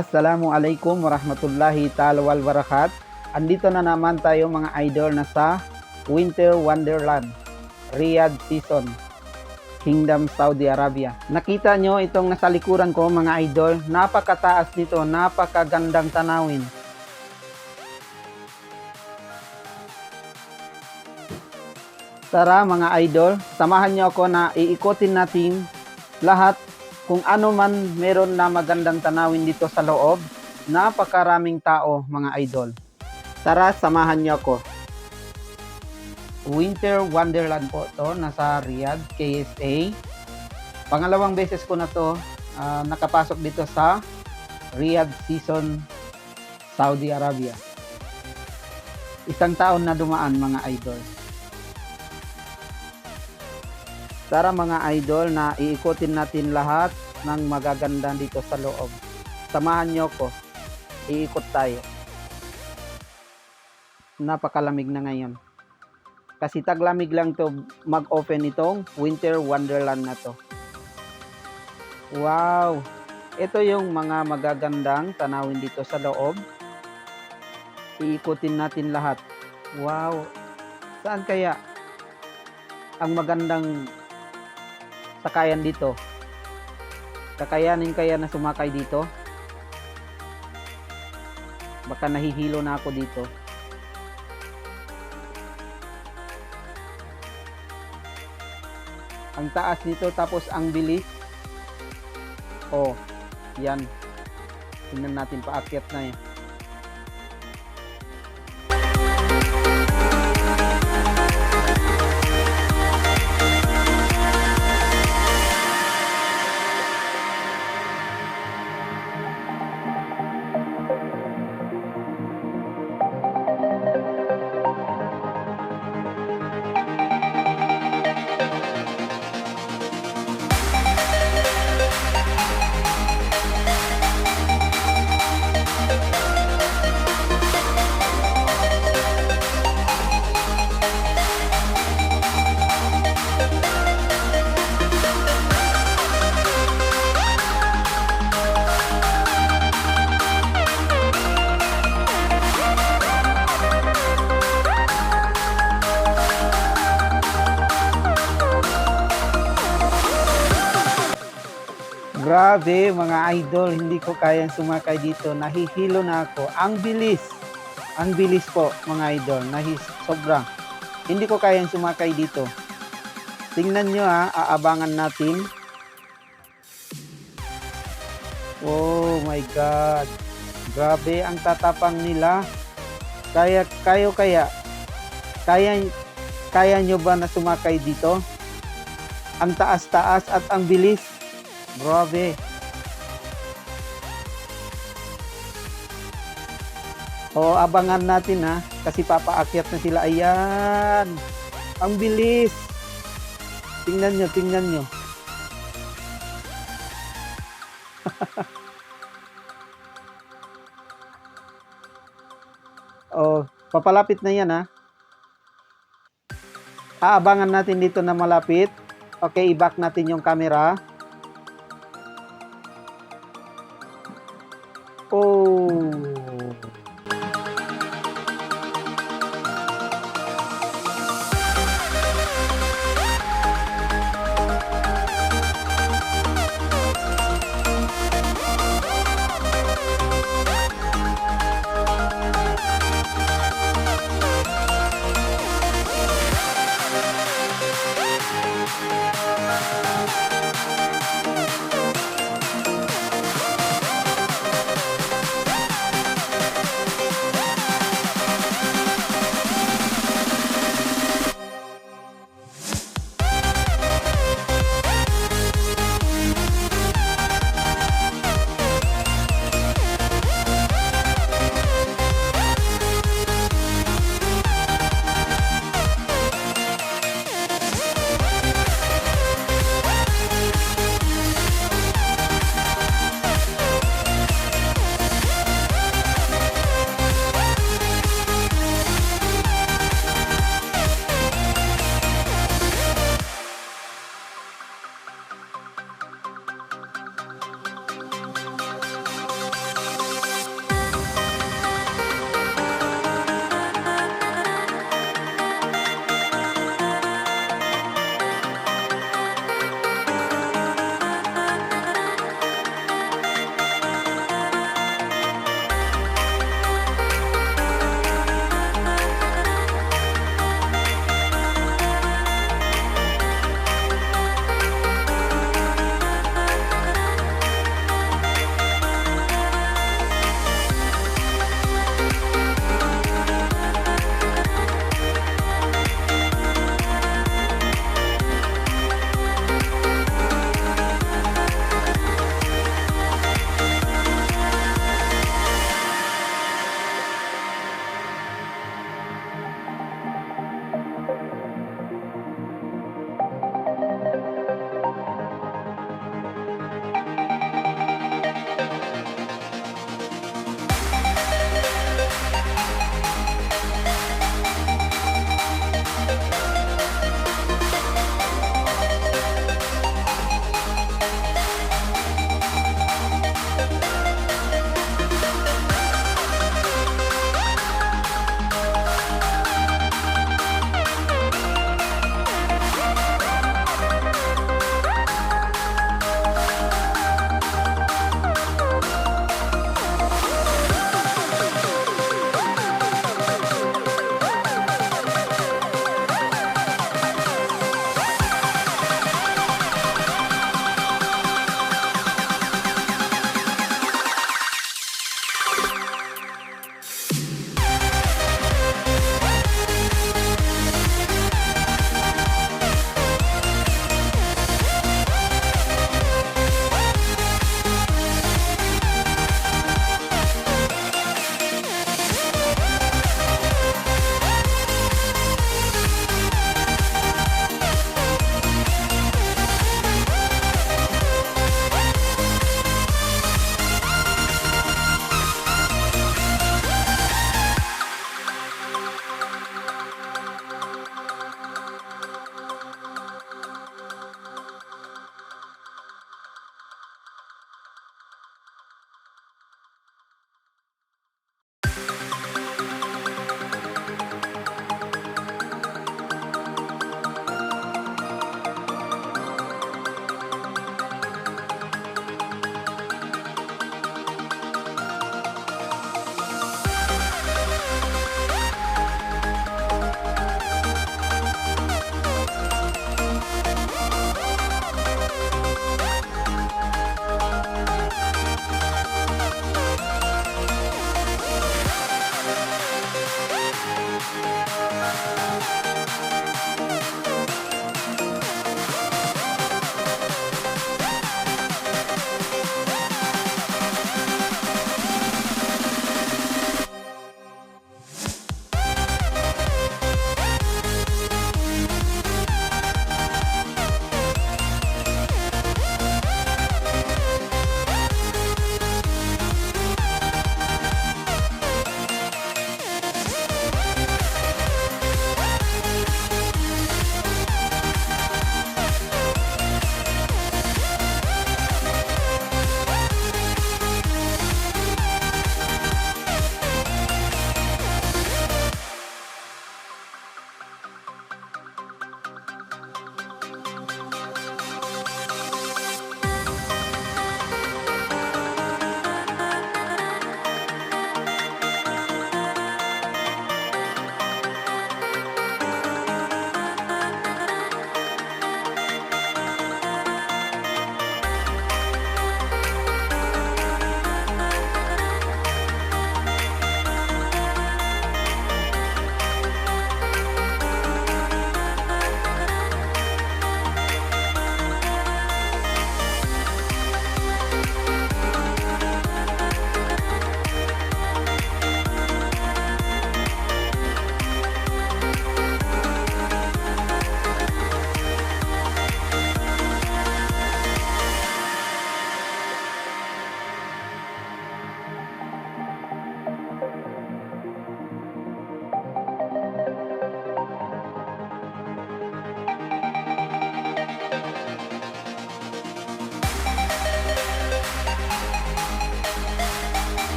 Assalamualaikum warahmatullahi ta'ala wal barakat. Andito na naman tayo mga idol na sa Winter Wonderland, Riyadh Season, Kingdom, Saudi Arabia. Nakita nyo itong nasa likuran ko mga idol, napakataas nito, napakagandang tanawin. Tara mga idol, samahan nyo ako na iikotin natin lahat kung ano man meron na magandang tanawin dito sa loob. Napakaraming tao mga idol. Tara, samahan niyo ako. Winter Wonderland po to, nasa Riyadh, KSA. Pangalawang beses ko na to nakapasok dito sa Riyadh Season, Saudi Arabia. Isang taon na dumaan mga idol. Tara mga idol na iikotin natin lahat ng magaganda dito sa loob. Samahan nyo ko. Iikot tayo. Napakalamig na ngayon. Kasi taglamig lang to mag-open itong Winter Wonderland na to. Wow! Ito yung mga magagandang tanawin dito sa loob. Iikotin natin lahat. Wow! Saan kaya ang magandang sakayan dito? Kakayanin kaya na sumakay dito? Baka nahihilo na ako dito. Ang taas nito tapos ang bilis. Oh, yan. Tingnan natin, paakyat na yan. Grabe mga idol, hindi ko kayang sumakay dito. Nahihilo na ako. Ang bilis. Ang bilis po mga idol. Sobrang. Hindi ko kayang sumakay dito. Tingnan nyo aabangan natin. Oh my God. Grabe ang tatapang nila. Kaya nyo ba na sumakay dito? Ang taas-taas at ang bilis. Grabe. O, abangan natin kasi papaakyat na sila. Ayan. Ang bilis. Tingnan nyo, tingnan nyo. O, papalapit na yan Aabangan natin dito na malapit. Okay, i-back natin yung camera. Oh.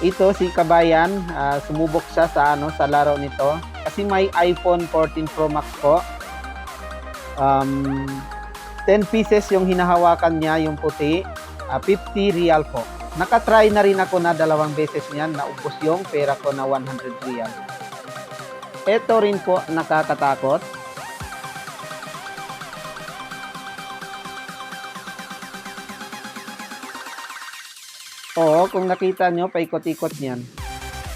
Ito si Kabayan, sumubok siya sa sa laro nito kasi may iPhone 14 Pro Max po. 10 pieces yung hinahawakan niya, yung puti, 50 real po. Nakatry na rin ako na 2 beses niyan, naubos yung pera ko na 100 real. Ito rin po nakakatakot. Oo, kung nakita nyo, paikot-ikot niyan.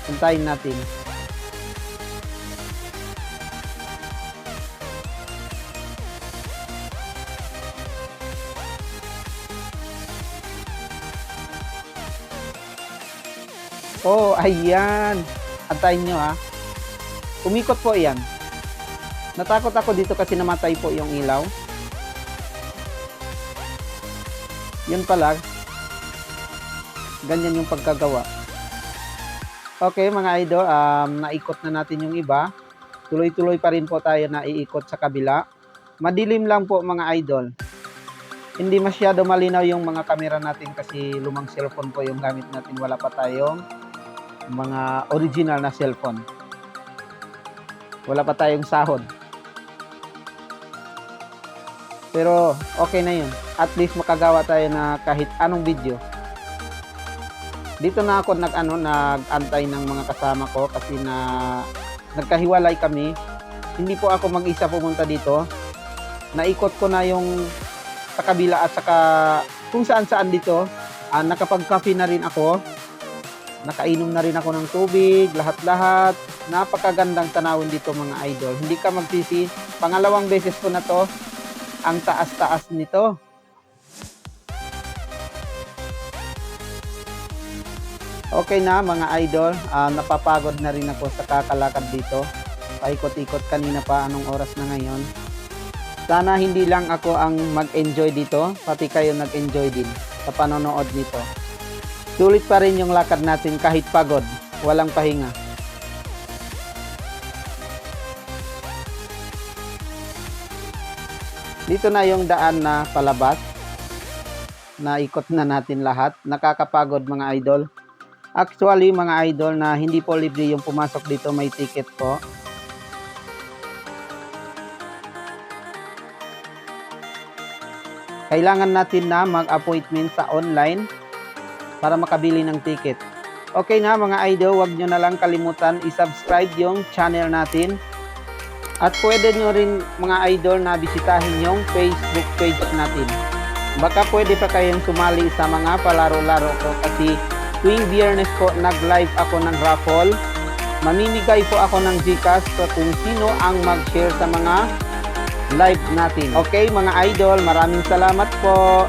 Puntayin natin. Oh, ayan. Antayin nyo ha. Umikot po yan. Natakot ako dito kasi namatay po yung ilaw. Yun pala. Ganyan yung pagkagawa. Okay mga idol, naikot na natin yung iba. Tuloy-tuloy pa rin po tayo na iikot sa kabila. Madilim lang po mga idol. Hindi masyado malinaw yung mga camera natin kasi lumang cellphone po yung gamit natin. Wala pa tayong mga original na cellphone. Wala pa tayong sahod. Pero okay na yun. At least makagawa tayo na kahit anong video. Dito na ako nag-antay ng mga kasama ko kasi nagkahiwalay kami. Hindi po ako mag-isa pumunta dito. Naikot ko na yung sa kabila at saka kung saan-saan dito. Nakapag-coffee na rin ako. Nakainom na rin ako ng tubig, lahat-lahat. Napakagandang tanawin dito mga idol. Hindi ka magsisi. Pangalawang beses ko na to. Ang taas-taas nito. Okay na mga idol. Napapagod na rin ako sa kakalakad dito. Paikot-ikot kanina pa. Anong oras na ngayon? Sana hindi lang ako ang mag-enjoy dito. Pati kayo nag-enjoy din sa panonood nito. Sulit pa rin yung lakad natin kahit pagod, walang pahinga. Dito na yung daan na palabas. Naikot na natin lahat. Nakakapagod mga idol. Actually mga idol na hindi po libre yung pumasok dito, may ticket po. Kailangan natin na mag-appointment sa online para makabili ng ticket. Okay na mga idol, wag nyo na lang kalimutan i-subscribe yung channel natin. At pwede nyo rin mga idol na bisitahin yung Facebook page natin. Baka pwede pa kayong sumali sa mga palaro-laro ko kasi tuwing Biyernes po nag-live ako ng raffle. Mamimigay po ako ng GCash kung sino ang mag-share sa mga live natin. Okay mga idol, maraming salamat po.